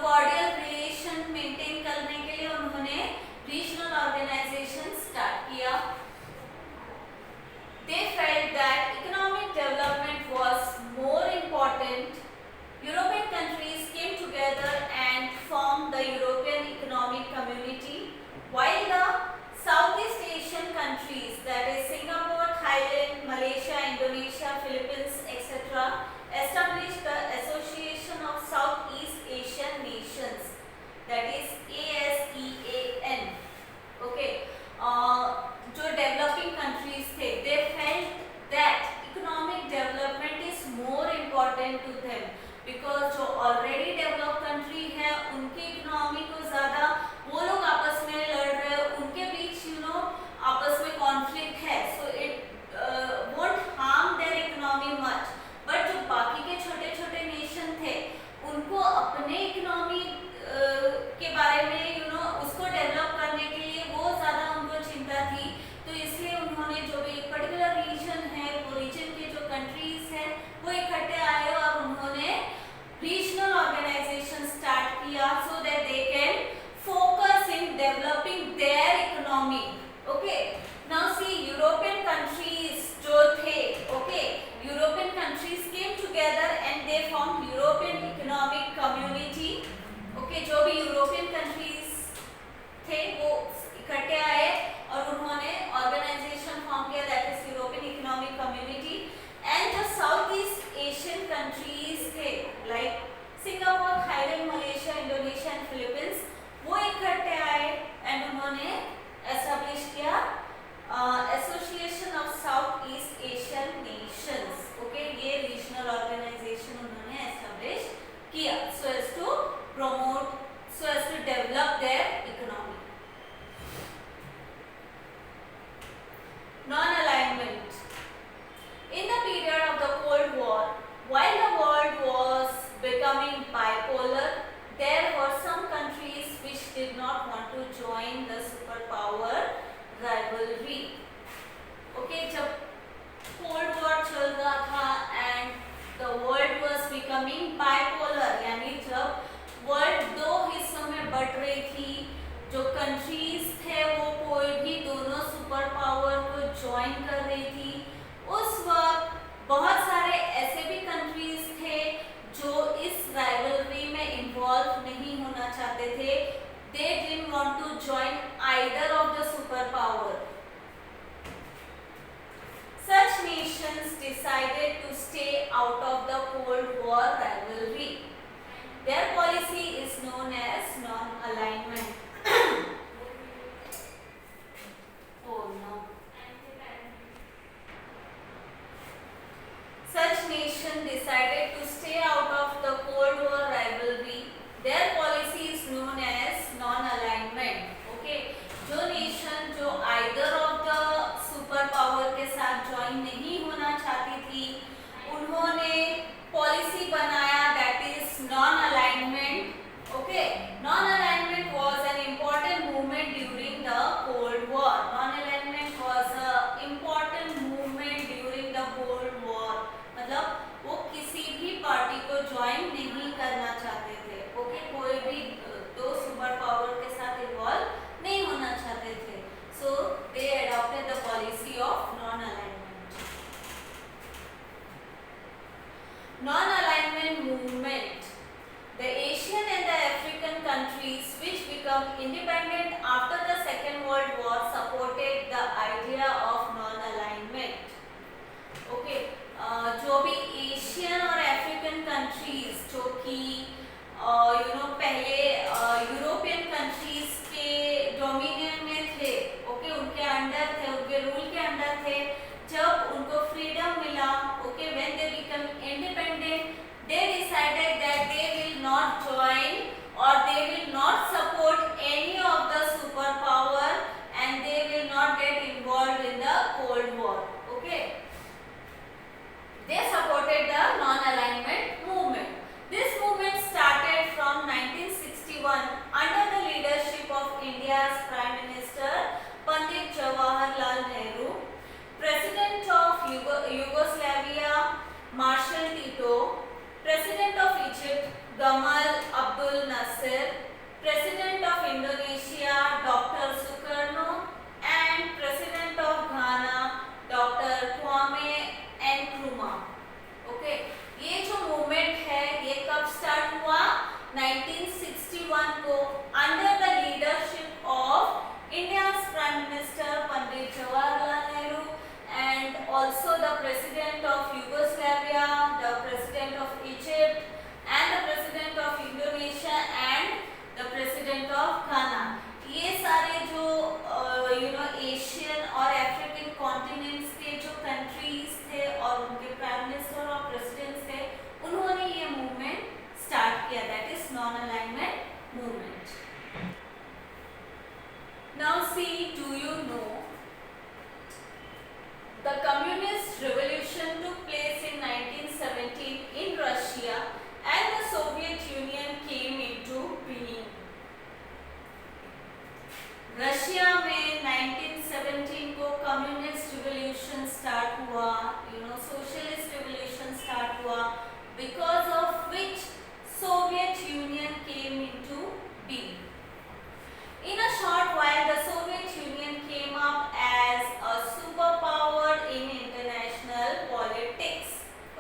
Cordial relation maintain करने के लिए उन्होंने रीजनल ऑर्गेनाइजेशन स्टार्ट किया। They felt that economic development was more important. European countries came together and formed the European Economic Community, while the Southeast Asian countries, that is Singapore, Thailand, Malaysia, Indonesia, Philippines, etc., established the Association of Southeast Asian Nations, that is ASEAN. Okay. जो developing countries थे, they felt that economic development is more important to them, because जो already develop country है उनकी economy को ज़्यादा वो लोग आपस में लड़ रहे हैं, उनके बीच आपस में कॉन्फ्लिक्ट है, so it won't harm there economy much. But जो बाकी के छोटे छोटे नेशन थे उनको अपने इकोनॉमी के बारे में उसको डेवलप करने के लिए वो ज़्यादा उनको चिंता थी, तो इसलिए उन्होंने जो भी एक पर्टिकुलर रीजन है, वो रीजन के जो कंट्रीज है वो इकट्ठे आए और उन्होंने रीजनल ऑर्गेनाइजेशन स्टार्ट किया, so that they can focus in developing there economy. Okay, now see European countries जो थे, okay, European countries came together and they form European economic community. Okay, जो भी यूरोपियन कंट्रीज थे वो इकट्ठे आए और उन्होंने ऑर्गेनाइजेशन फॉर्म किया, that is European economic community. And जो साउथ ईस्ट एशियन कंट्रीज थे like Singapore, Thailand, Malaysia, Indonesia and Philippines, वो इकट्ठे आए एंड उन्होंने एस्टैब्लिश किया association of south east Asian nations. Okay, ये रीजनल ऑर्गेनाइजेशन उन्होंने एस्टैब्लिश किया so as to promote, so as to develop their economy. Non-alignment. In the period of the Cold War, while the world was becoming bipolar, there were some countries which did not want to join the superpower rivalry. Okay, जब Cold War चल रहा था and the world was becoming bipolar, यानी जब world दो हिस्सों में but रही थी, जो कंट्रीज थे वो कोई भी दोनों सुपर पावर को ज्वाइन कर रही थी, उस वक्त बहुत सारे ऐसे भी कंट्रीज थे जो इस राइवलरी में इन्वॉल्व नहीं होना चाहते थे। They didn't want to join either of the super power. Such nations decided to stay out of the Cold War rivalry. Their policy is known as non-alignment. Oh no. Such nation decided to stay out of the Cold War rivalry. Their policy is known as non-alignment. Okay, जो nation जो either of the super power के साथ join नहीं होना चाहती थी, उन्होंने policy बनाया that is non alignment. Okay, non alignment was an important movement during the cold war. Non alignment was a important movement during the cold war, मतलब वो किसी भी पार्टी को ज्वाइन नहीं करना चाहते थे। ओके, कोई भी दो सुपर पावर के साथ इन्वॉल्व नहीं होना चाहते थे, so they adopted the policy of non alignment. Non-alignment movement. The Asian and the African countries which become independent after the Second World War supported the idea of non-alignment. Okay, जो भी Asian और African countries जो कि पहले European countries के dominion में थे, okay, उनके अंडर थे, उनके रूल के अंडर थे, जब उनको फ्रीडम मिला, okay, when they become independent, they decided that they will not join or they will not support any of the superpower and they will not get involved in the Cold War. Okay, they supported the non-alignment movement. This movement started from 1961 under the leadership of India's Prime Minister Pandit Jawaharlal Nehru, President of Yugoslavia Marshal Tito, President of Egypt Gamal Abdel Nasser, President of Indonesia Dr. Sukarno, and President of Ghana Dr. Kwame Nkrumah. Okay, ये जो movement है ये कब start हुआ? 1961 को under the leadership of India's prime minister Pandit Jawaharlal Nehru and also the president of Yugoslavia, the president of Egypt, and the president of Indonesia and the president of Ghana. ये सारे जो एशियन और अफ्रीकन कॉन्टिनेंट्स के जो countries थे और उनके prime minister और प्रेसिडेंट्स थे, उन्होंने ये मूवमेंट स्टार्ट किया, that is non alignment movement. Now see, do you know the communist revolution took place in 1917 in Russia and the Soviet Union came into being. Russia में 1917 को communist revolution start हुआ, socialist revolution start हुआ, because of which Soviet union came into being. In a short while, the Soviet Union came up as a superpower in international politics.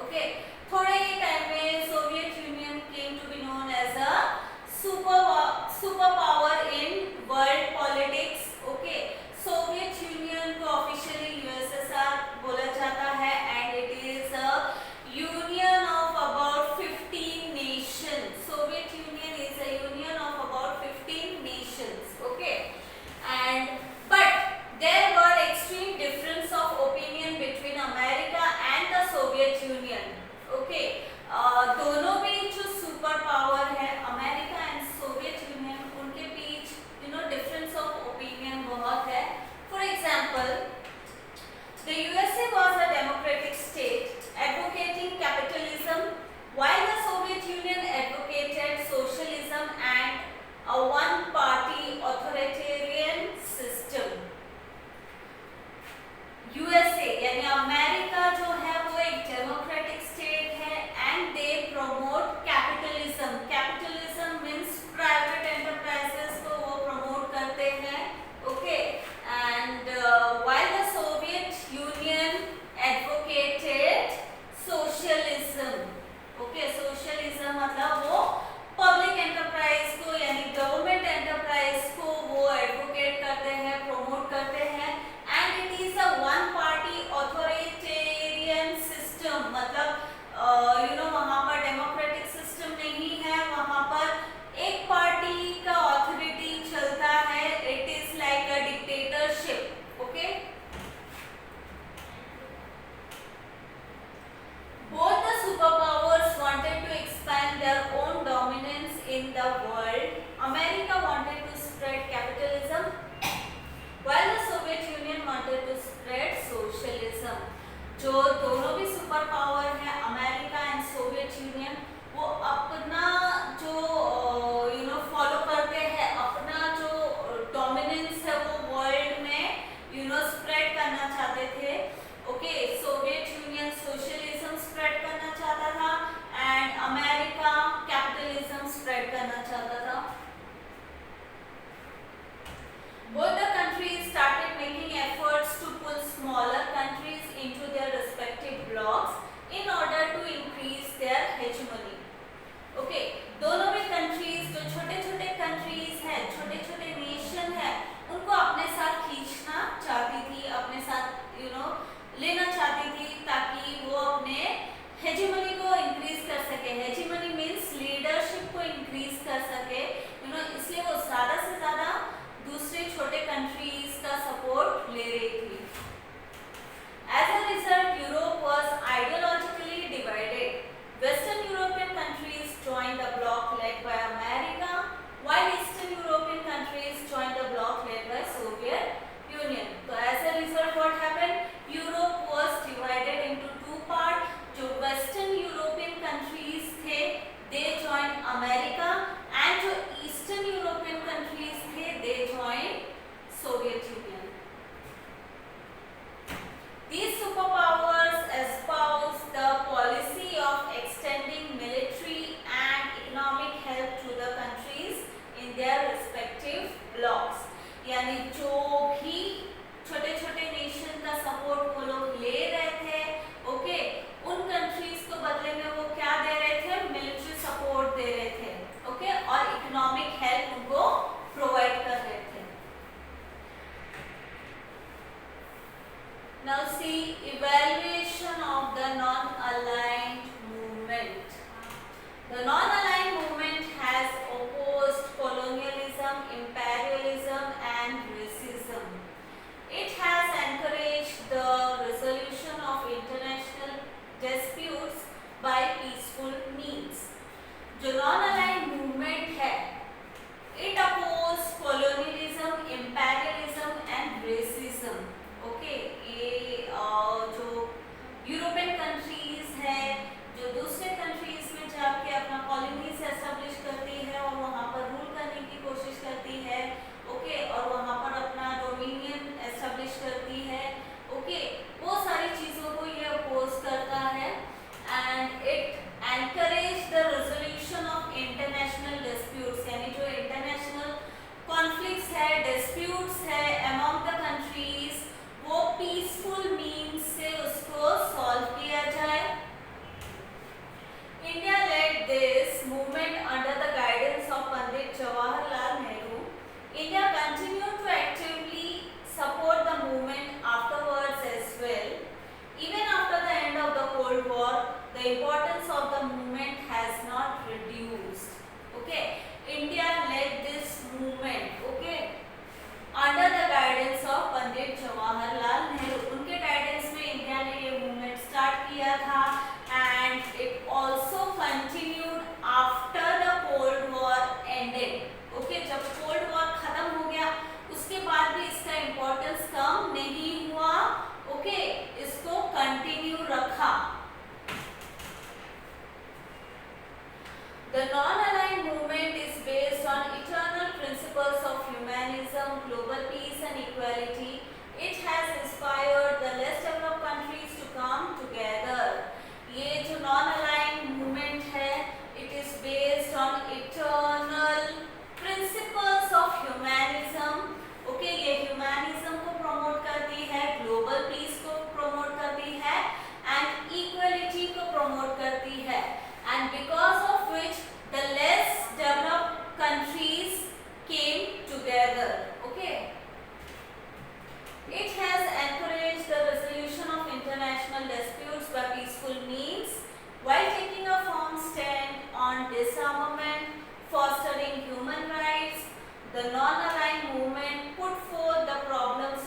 Okay, थोड़े ही time में Soviet Union came to be known as a superpower in world politics. Okay, Soviet Union को officially USSR बोला जाता है and it is a union of about 15 nations. Soviet Union is a union of about 15 nations. Okay, and but there were extreme difference of opinion between America and the Soviet Union. Okay, दोनों भी जो super power है America and Soviet union, उनके बीच difference of opinion बहुत है. For example, the USA was a democratic state advocating capitalism while the Soviet Union advocated socialism and a one party authoritarian system. USA यानी America जो है वो एक democratic state है and they promote capitalism. Capitalism means private enterprises को वो promote करते हैं. Okay, and while the Soviet union advocated socialism. Okay, socialism मतलब वो पब्लिक एंटरप्राइज को यानी गवर्नमेंट एंटरप्राइज को वो एडवोकेट करते हैं, प्रमोट करते हैं. And it is a one party authoritarian system. मतलब वहाँ पर डेमोक्रेटिक सिस्टम नहीं है, वहाँ पर एक पार्टी का ऑथोरिटी चलता है. It is like a dictatorship. Okay, both the superpowers wanted to expand their own dominance in the world. America wanted to spread capitalism while the Soviet Union wanted to spread socialism. जो दोनों भी super power है America and Soviet union, वो अपना जो follow करते हैं, अपना जो डोमिनेंस है वो वर्ल्ड में स्प्रेड करना चाहते थे. Okay, Soviet union socialism spread करना चाहता था एंड अमेरिका कैपिटलिज्म स्प्रेड करना चाहता था. Both the countries started making efforts to pull smaller countries into their respective blocs in order to increase their hegemony. The non-aligned movement is based on eternal principles of humanism, global peace and equality. It has inspired the less developed countries to come together. ये जो non-aligned movement है, it is based on eternal principles of humanism. Okay, ये humanism को promote करती है, global peace को promote करती है and equality को promote करती है. And because of which the less developed countries came together. Okay. It has encouraged the resolution of international disputes by peaceful means while taking a firm stand on disarmament, fostering human rights. The non-aligned movement put forth the problems